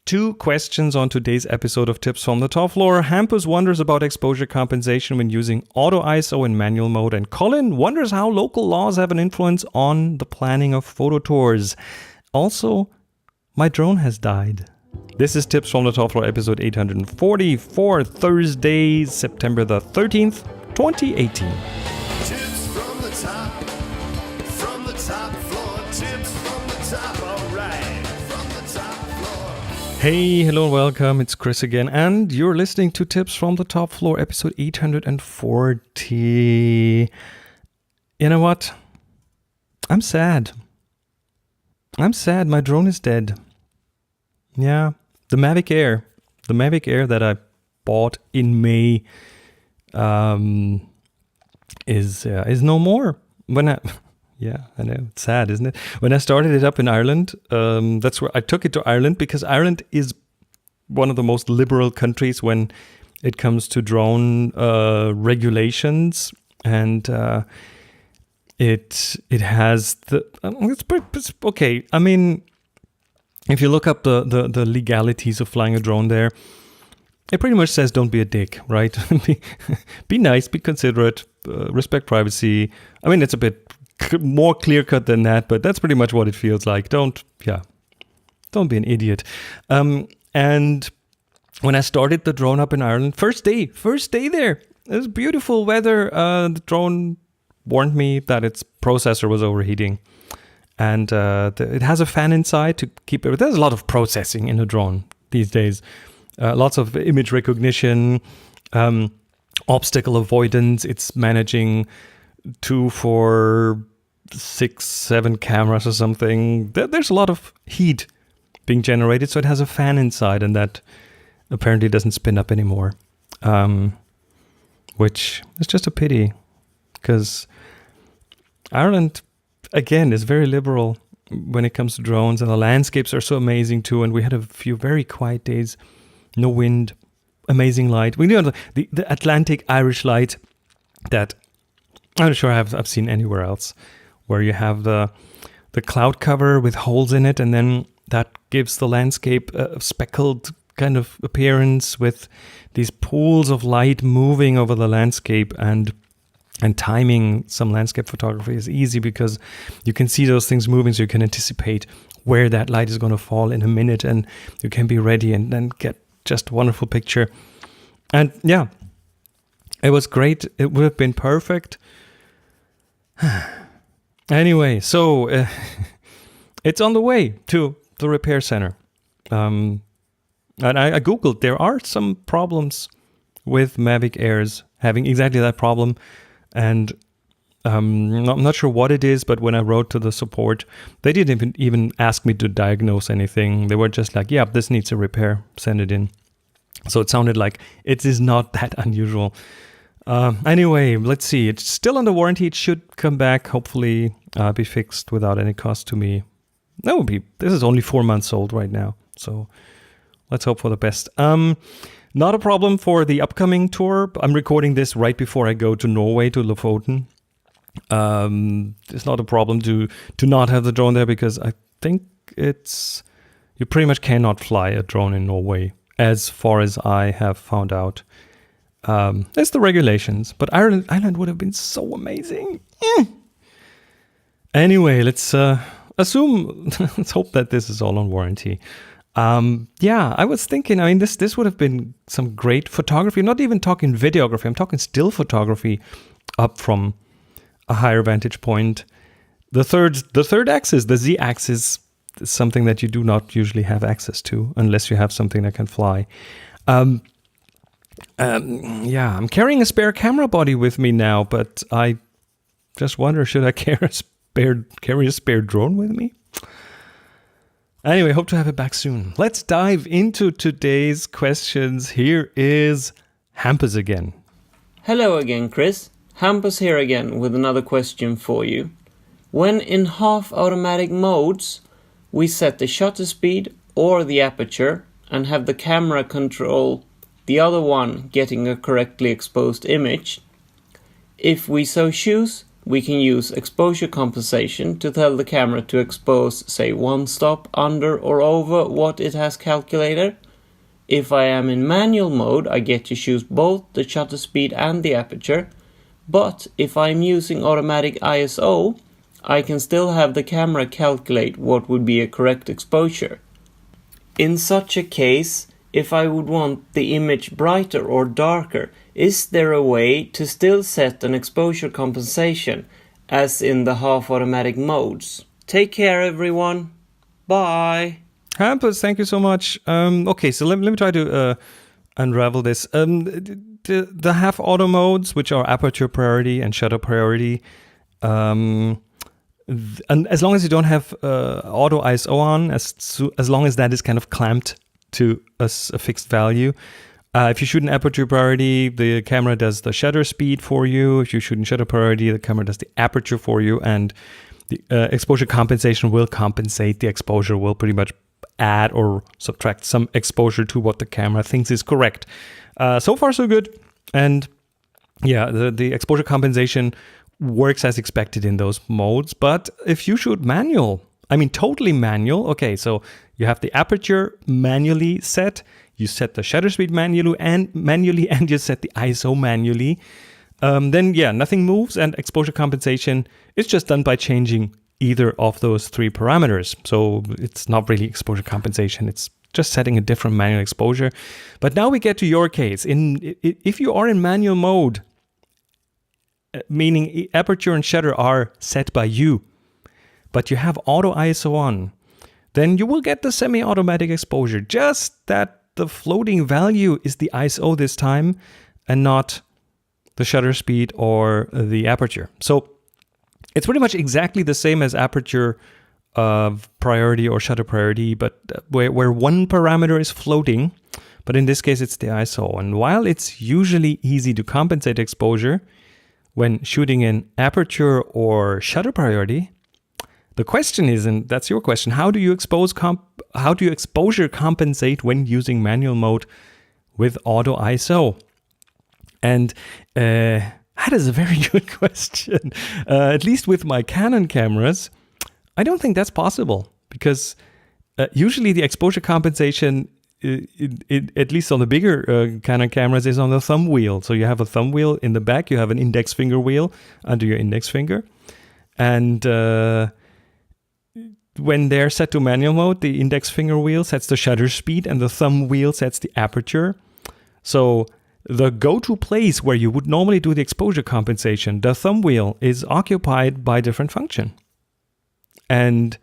2 questions on today's episode of Tips from the Top Floor. Hampus wonders about exposure compensation when using auto ISO in manual mode, and Colin wonders how local laws have an influence on the planning of photo tours. Also, my drone has died. This is Tips from the Top Floor, episode 840 for Thursday, September the 13th, 2018. Tips from the top floor, tips from the top, alright, from the top floor. Hey, hello and welcome, it's Chris again, and you're listening to Tips from the Top Floor, episode 840. You know what? I'm sad, my drone is dead. Yeah, the Mavic Air that I bought in May is no more. Yeah, I know, it's sad, isn't it? When I started it up in Ireland, that's where I took it to Ireland, because Ireland is one of the most liberal countries when it comes to drone regulations, and it has the it's okay. I mean, if you look up the legalities of flying a drone there, it pretty much says don't be a dick, right? Be nice, be considerate, respect privacy. I mean, it's a bit more clear-cut than that, but that's pretty much what it feels like. Don't be an idiot. And when I started the drone up in Ireland, first day there, it was beautiful weather. The drone warned me that its processor was overheating. And it has a fan inside to keep it. There's a lot of processing in a drone these days. Lots of image recognition, obstacle avoidance. It's managing 2, 4, 6, 7 cameras or something. There's a lot of heat being generated, so it has a fan inside, and that apparently doesn't spin up anymore, which is just a pity, because Ireland, again, is very liberal when it comes to drones, and the landscapes are so amazing too, and we had a few very quiet days, no wind, amazing light. We know the Atlantic Irish light that I'm not sure I've seen anywhere else, where you have the cloud cover with holes in it, and then that gives the landscape a speckled kind of appearance with these pools of light moving over the landscape, and timing some landscape photography is easy because you can see those things moving, so you can anticipate where that light is going to fall in a minute, and you can be ready and then get just a wonderful picture. And yeah, it was great. It would have been perfect. Anyway, so it's on the way to the repair center. And I Googled, there are some problems with Mavic Airs having exactly that problem. And I'm not sure what it is, but when I wrote to the support, they didn't even ask me to diagnose anything. They were just like, yeah, this needs a repair, send it in. So it sounded like it is not that unusual. Anyway, let's see. It's still under warranty. It should come back, hopefully be fixed without any cost to me. This is only 4 months old right now, so let's hope for the best. Not a problem for the upcoming tour. I'm recording this right before I go to Norway, to Lofoten. It's not a problem to not have the drone there, because I think you pretty much cannot fly a drone in Norway, as far as I have found out. It's the regulations, but Ireland would have been so amazing. Anyway, let's let's hope that this is all on warranty. Yeah, I was thinking, I mean, this would have been some great photography. I'm not even talking videography. I'm talking still photography up from a higher vantage point. The third axis, the Z axis, is something that you do not usually have access to unless you have something that can fly. Yeah, I'm carrying a spare camera body with me now, but I just wonder, should I carry a spare drone with me? Anyway, hope to have it back soon. Let's dive into today's questions. Here is Hampus again. Hello again, Chris. Hampus here again with another question for you. When in half automatic modes, we set the shutter speed or the aperture and have the camera control the other one getting a correctly exposed image. If we so choose, we can use exposure compensation to tell the camera to expose, say, 1 stop under or over what it has calculated. If I am in manual mode, I get to choose both the shutter speed and the aperture, but if I'm using automatic ISO, I can still have the camera calculate what would be a correct exposure. In such a case, if I would want the image brighter or darker, is there a way to still set an exposure compensation, as in the half-automatic modes? Take care, everyone. Bye. Hampus, thank you so much. Okay, so let me try to unravel this. The half-auto modes, which are aperture priority and shutter priority, and as long as you don't have auto ISO on, as long as that is kind of clamped to a fixed value. If you shoot in aperture priority, the camera does the shutter speed for you. If you shoot in shutter priority, the camera does the aperture for you, and the exposure compensation will compensate. The exposure will pretty much add or subtract some exposure to what the camera thinks is correct. So far, so good. And yeah, the exposure compensation works as expected in those modes. But if you shoot manual, I mean totally manual, okay, so you have the aperture manually set, you set the shutter speed manually, and you set the ISO manually, then yeah, nothing moves, and exposure compensation is just done by changing either of those 3 parameters. So it's not really exposure compensation, it's just setting a different manual exposure. But now we get to your case. If you are in manual mode, meaning aperture and shutter are set by you, but you have auto ISO on, then you will get the semi-automatic exposure, just that the floating value is the ISO this time and not the shutter speed or the aperture. So it's pretty much exactly the same as aperture priority or shutter priority, but where one parameter is floating, but in this case it's the ISO. And while it's usually easy to compensate exposure when shooting in aperture or shutter priority, the question is, and that's your question, how do you exposure compensate when using manual mode with auto ISO? And that is a very good question. At least with my Canon cameras, I don't think that's possible, because usually the exposure compensation, at least on the bigger Canon cameras, is on the thumb wheel. So you have a thumb wheel in the back, you have an index finger wheel under your index finger, and when they're set to manual mode, the index finger wheel sets the shutter speed and the thumb wheel sets the aperture. So the go-to place where you would normally do the exposure compensation, the thumb wheel, is occupied by a different function. And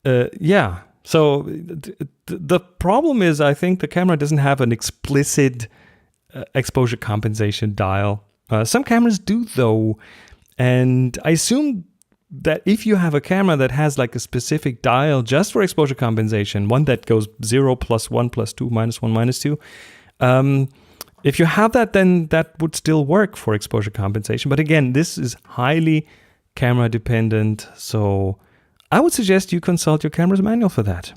yeah, so the problem is, I think the camera doesn't have an explicit exposure compensation dial. Some cameras do though, and I assume that if you have a camera that has like a specific dial just for exposure compensation, one that goes 0, +1, +2, -1, -2, if you have that, then that would still work for exposure compensation. But again, this is highly camera dependent, so I would suggest you consult your camera's manual for that.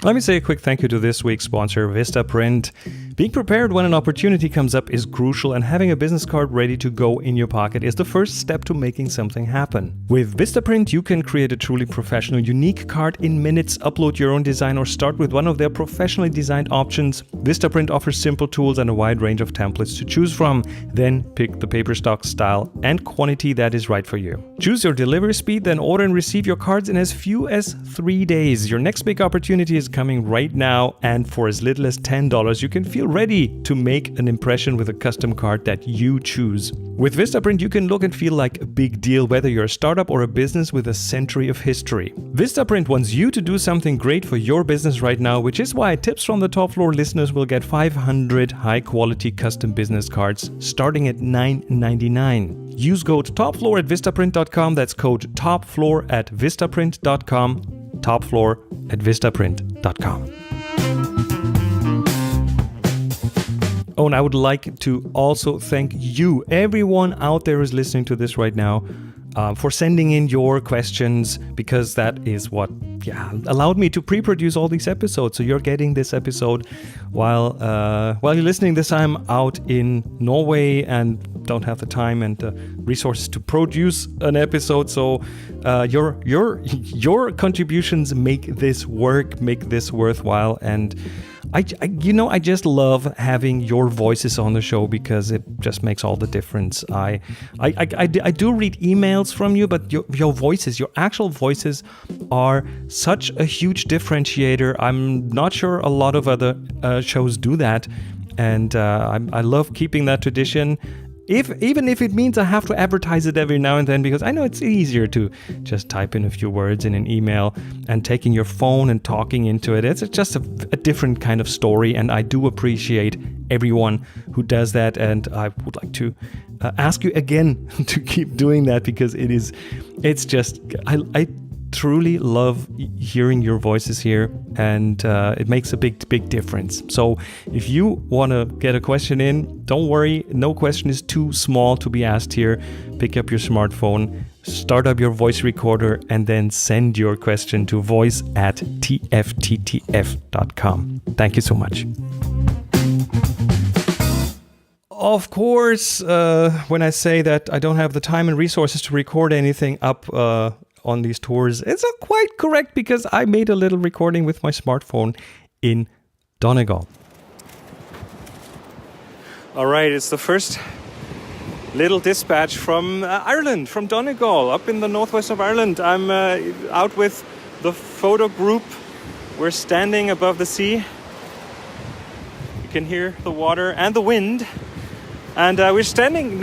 Let me say a quick thank you to this week's sponsor, Vistaprint. Being prepared when an opportunity comes up is crucial, and having a business card ready to go in your pocket is the first step to making something happen. With Vistaprint, you can create a truly professional, unique card in minutes, upload your own design, or start with one of their professionally designed options. Vistaprint offers simple tools and a wide range of templates to choose from. Then pick the paper stock, style, and quantity that is right for you. Choose your delivery speed, then order and receive your cards in as few as 3 days. Your next big opportunity is coming right now, and for as little as $10, you can feel ready to make an impression with a custom card that you choose. With Vistaprint, you can look and feel like a big deal, whether you're a startup or a business with a century of history. Vistaprint wants you to do something great for your business right now, which is why Tips from the Top Floor listeners will get 500 high-quality custom business cards starting at $9.99. Use code TOPFLOOR at Vistaprint.com. That's code TOPFLOOR at Vistaprint.com. TOPFLOOR at Vistaprint.com. Oh, and I would like to also thank you, everyone out there who's listening to this right now, for sending in your questions, because that is what allowed me to pre-produce all these episodes. So you're getting this episode while you're listening this time out in Norway and don't have the time and resources to produce an episode. So your contributions make this work, make this worthwhile. And I just love having your voices on the show because it just makes all the difference. I do read emails from you, but your voices, your actual voices, are such a huge differentiator. I'm not sure a lot of other shows do that, and I love keeping that tradition. Even if it means I have to advertise it every now and then, because I know it's easier to just type in a few words in an email, and taking your phone and talking into it. It's just a different kind of story, and I do appreciate everyone who does that. And I would like to ask you again to keep doing that, because it's just I truly love hearing your voices here, and it makes a big difference. So if you want to get a question in, don't worry, no question is too small to be asked here. Pick up your smartphone, start up your voice recorder, and then send your question to voice@tfttf.com. Thank you so much. Of course, when I say that I don't have the time and resources to record anything up on these tours, it's not quite correct, because I made a little recording with my smartphone in Donegal. All right, it's the first little dispatch from Ireland, from Donegal, up in the northwest of Ireland. I'm out with the photo group. We're standing above the sea. You can hear the water and the wind. And we're standing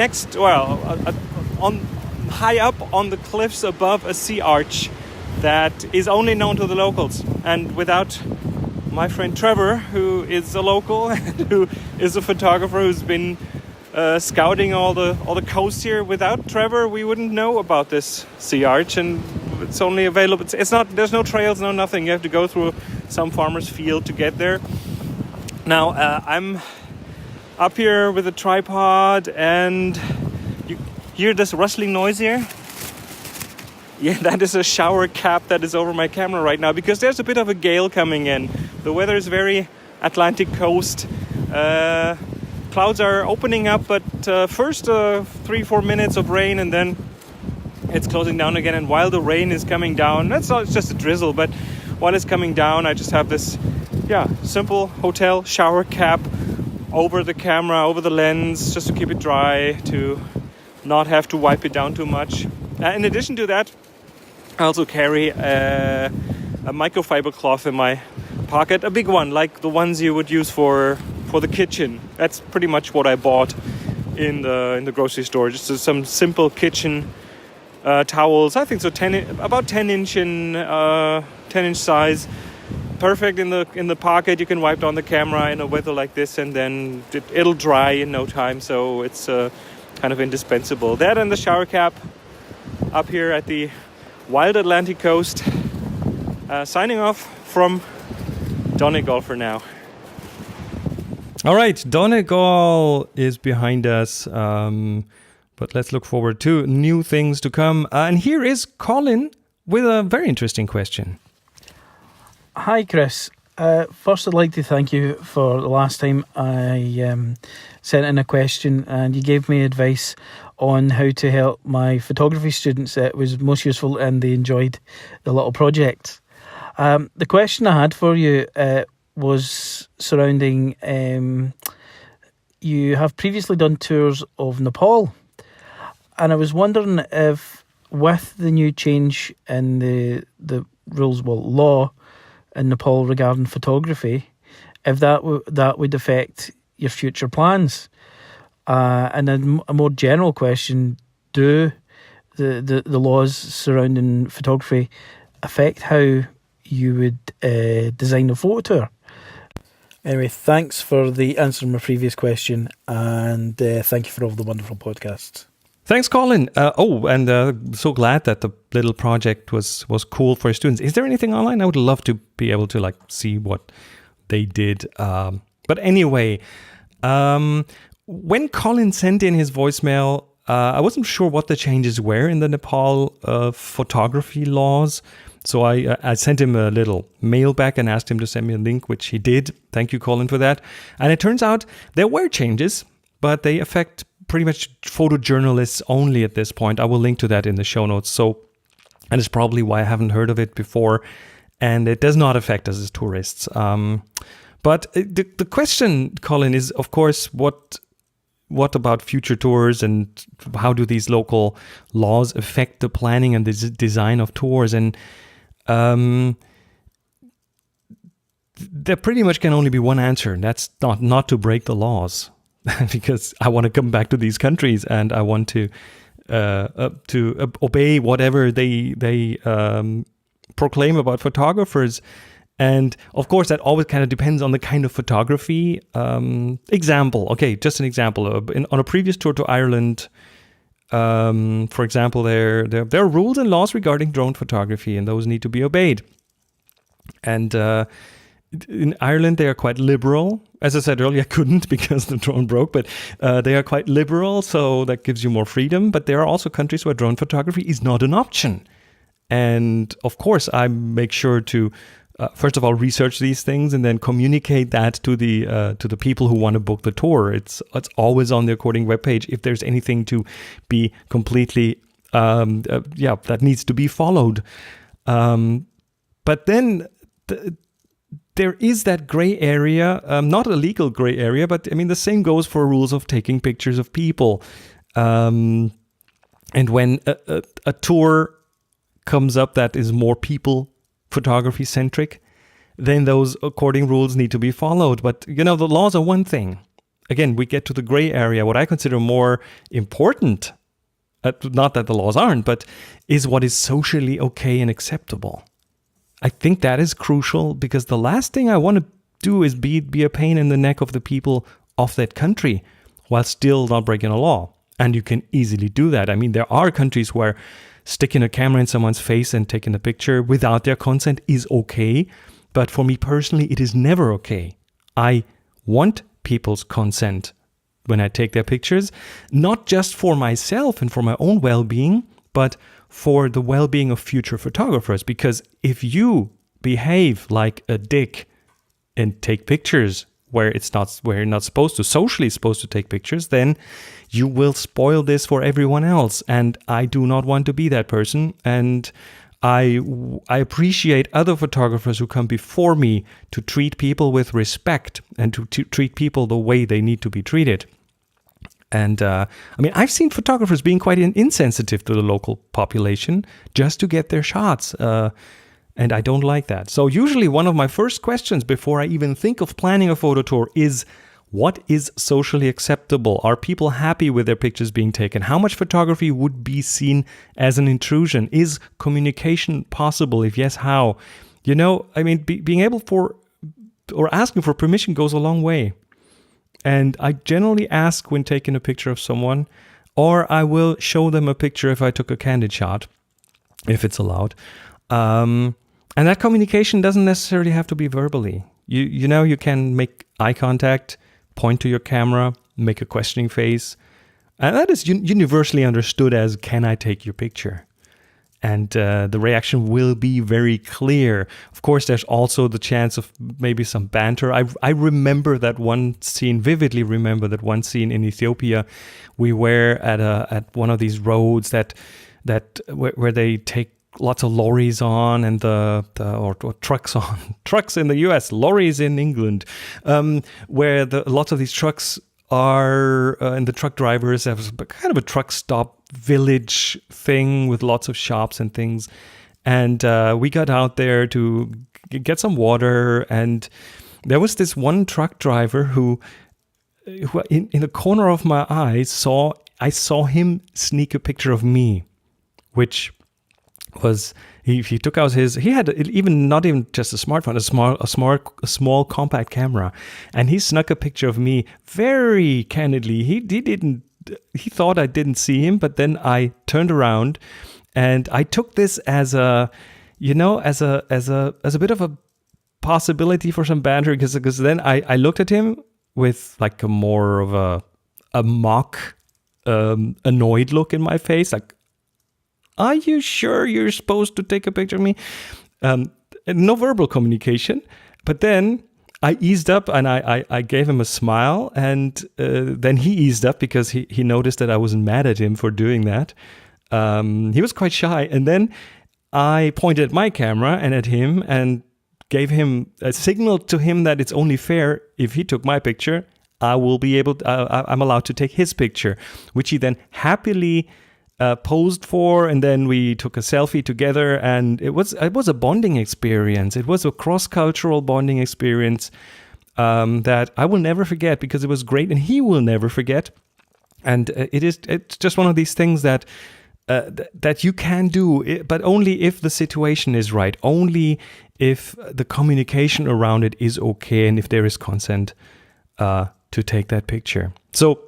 on high up on the cliffs above a sea arch that is only known to the locals. And without my friend Trevor, who is a local and who is a photographer who's been scouting all the coast here, without Trevor we wouldn't know about this sea arch, and it's only available. It's not. There's no trails, no nothing. You have to go through some farmer's field to get there. Now I'm up here with a tripod, and you hear this rustling noise here? Yeah, that is a shower cap that is over my camera right now, because there's a bit of a gale coming in. The weather is very Atlantic coast. Clouds are opening up, but first 3-4 minutes of rain, and then it's closing down again. And while the rain is coming down, it's just a drizzle, but while it's coming down, I just have this simple hotel shower cap over the camera, over the lens, just to keep it dry, to not have to wipe it down too much. In addition to that, I also carry a microfiber cloth in my pocket, a big one, like the ones you would use for the kitchen. That's pretty much what I bought in the grocery store. Just some simple kitchen towels. I think so, about 10-inch in 10-inch size. Perfect in the pocket. You can wipe down the camera in a weather like this, and then it'll dry in no time. So it's kind of indispensable. That and the shower cap up here at the wild Atlantic coast. Signing off from Donegal for now. All right, Donegal is behind us, but let's look forward to new things to come. And here is Colin with a very interesting question. Hi, Chris. First, I'd like to thank you for the last time I sent in a question, and you gave me advice on how to help my photography students. It was most useful, and they enjoyed the little project. The question I had for you was surrounding, you have previously done tours of Nepal, and I was wondering if, with the new change in the rules, law in Nepal regarding photography, if that would affect your future plans. And then a more general question, do the laws surrounding photography affect how you would design a photo tour? Anyway, thanks for the answer to my previous question, and thank you for all the wonderful podcasts. Thanks, Colin. So glad that the little project was cool for students. Is there anything online? I would love to be able to see what they did. But anyway, when Colin sent in his voicemail, I wasn't sure what the changes were in the Nepal photography laws. So I sent him a little mail back and asked him to send me a link, which he did. Thank you, Colin, for that. And it turns out there were changes, but they affect pretty much photojournalists only at this point. I will link to that in the show notes. And it's probably why I haven't heard of it before. And it does not affect us as tourists. But the question, Colin, is, of course, what about future tours, and how do these local laws affect the planning and the design of tours? And there pretty much can only be one answer, and that's not to break the laws, because I want to come back to these countries and I want to obey whatever they proclaim about photographers. And of course, that always kind of depends on the kind of photography. Example, okay, just an example. On a previous tour to Ireland, for example, there are rules and laws regarding drone photography, and those need to be obeyed. And in Ireland, they are quite liberal. As I said earlier, I couldn't because the drone broke, but they are quite liberal, so that gives you more freedom. But there are also countries where drone photography is not an option. And of course, I make sure to first of all, research these things and then communicate that to the people who want to book the tour. It's always on the According webpage if there's anything to be completely, that needs to be followed. But then there is that gray area, not a legal gray area, but I mean, the same goes for rules of taking pictures of people. And when a tour comes up that is more people photography centric, then those According rules need to be followed. But the laws are one thing. Again, we get to the gray area. What I consider more important, not that the laws aren't, but is what is socially okay and acceptable. I think that is crucial, because the last thing I want to do is be a pain in the neck of the people of that country while still not breaking a law. And you can easily do that. I mean, there are countries where sticking a camera in someone's face and taking a picture without their consent is okay. But for me personally, it is never okay. I want people's consent when I take their pictures, not just for myself and for my own well-being, but for the well-being of future photographers. Because if you behave like a dick and take pictures where you're not socially supposed to take pictures, then you will spoil this for everyone else. And I do not want to be that person. And I appreciate other photographers who come before me to treat people with respect and to treat people the way they need to be treated. And I've seen photographers being quite insensitive to the local population just to get their shots. And I don't like that. So usually one of my first questions before I even think of planning a photo tour is, what is socially acceptable? Are people happy with their pictures being taken? How much photography would be seen as an intrusion? Is communication possible? If yes, how? Being able or asking for permission goes a long way. And I generally ask when taking a picture of someone, or I will show them a picture if I took a candid shot, if it's allowed. And that communication doesn't necessarily have to be verbally. You can make eye contact, point to your camera, make a questioning face. And that is universally understood as, can I take your picture? And the reaction will be very clear. Of course, there's also the chance of maybe some banter. I remember that one scene, vividly remember that one scene in Ethiopia. We were at one of these roads where they take lots of lorries on and or trucks on. Trucks in the US, lorries in England, where lots of these trucks are, and the truck drivers have kind of a truck stop village thing with lots of shops and things. And we got out there to get some water, and there was this one truck driver who in the corner of my eye I saw him sneak a picture of me, which was, he took out he had not even just a smartphone, a small compact camera, and he snuck a picture of me very candidly. He thought I didn't see him, but then I turned around and I took this as a bit of a possibility for some banter, because then I looked at him with like a more of a mock annoyed look in my face, like, are you sure you're supposed to take a picture of me? No verbal communication. But then I eased up and I gave him a smile, and then he eased up because he noticed that I wasn't mad at him for doing that. He was quite shy. And then I pointed at my camera and at him and gave him a signal to him that it's only fair if he took my picture, I'm allowed to take his picture, which he then happily posed for, and then we took a selfie together, and it was a bonding experience. It was a cross-cultural bonding experience that I will never forget, because it was great, and he will never forget. And it's just one of these things that you can do, but only if the situation is right, only if the communication around it is okay, and if there is consent to take that picture. So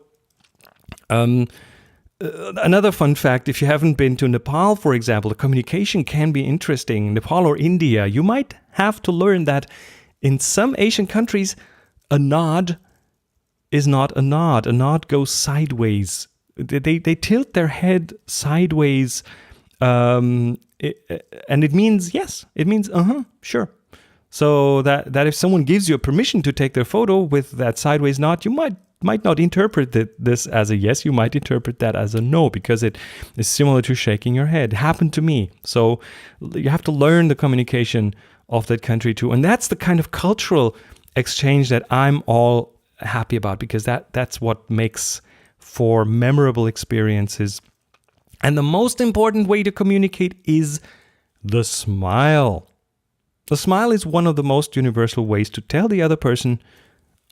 another fun fact, if you haven't been to Nepal, for example, the communication can be interesting. Nepal or India, you might have to learn that in some Asian countries, a nod is not a nod. A nod goes sideways. They tilt their head sideways, and it means yes. It means sure. So that if someone gives you a permission to take their photo with that sideways nod, you might not interpret this as a yes. You might interpret that as a no, because it is similar to shaking your head. It happened to me. So you have to learn the communication of that country too, and that's the kind of cultural exchange that I'm all happy about, because that's what makes for memorable experiences. And the most important way to communicate is the smile. The smile is one of the most universal ways to tell the other person,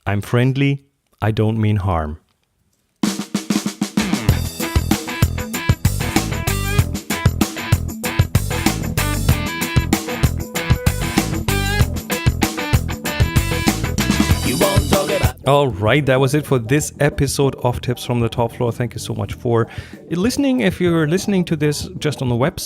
I'm friendly, I don't mean harm. All right, that was it for this episode of Tips from the Top Floor. Thank you so much for listening. If you're listening to this just on the web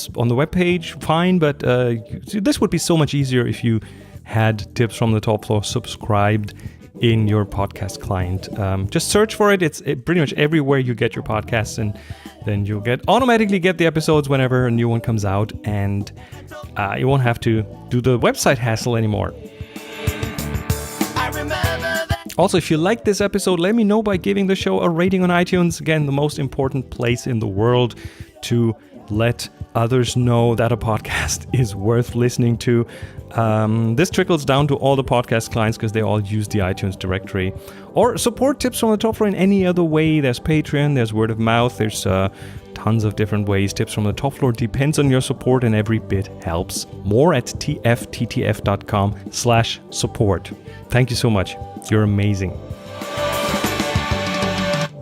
page, fine, but this would be so much easier if you had Tips from the Top Floor subscribed in your podcast client. Just search for it. It's pretty much everywhere you get your podcasts, and then you'll automatically get the episodes whenever a new one comes out, and you won't have to do the website hassle anymore. Also, if you like this episode, let me know by giving the show a rating on iTunes. Again, the most important place in the world to let others know that a podcast is worth listening to. This trickles down to all the podcast clients because they all use the iTunes directory. Or support Tips from the Top Floor in any other way. There's Patreon, there's word of mouth, there's tons of different ways. Tips from the Top Floor depends on your support, and every bit helps. More at tfttf.com/support. Thank you so much. You're amazing.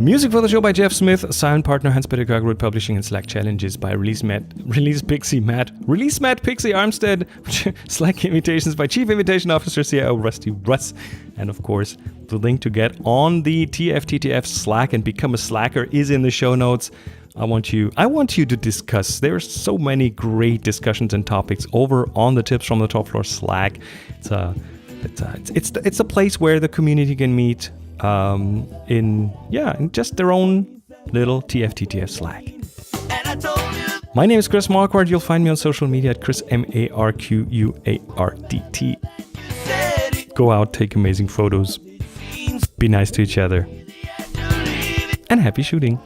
Music for the show by Jeff Smith. Sound partner Hans-Peter Gargerud. Publishing and Slack challenges by Release Matt Pixie Armstead. Slack invitations by Chief Invitation Officer CIO Rusty Russ. And of course, the link to get on the TFTTF Slack and become a Slacker is in the show notes. I want you to discuss. There are so many great discussions and topics over on the Tips from the Top Floor Slack. It's a place where the community can meet in just their own little TFTTF Slack. My name is Chris Marquardt. You'll find me on social media at Chris MarQuardt. Go out, take amazing photos, be nice to each other, and happy shooting.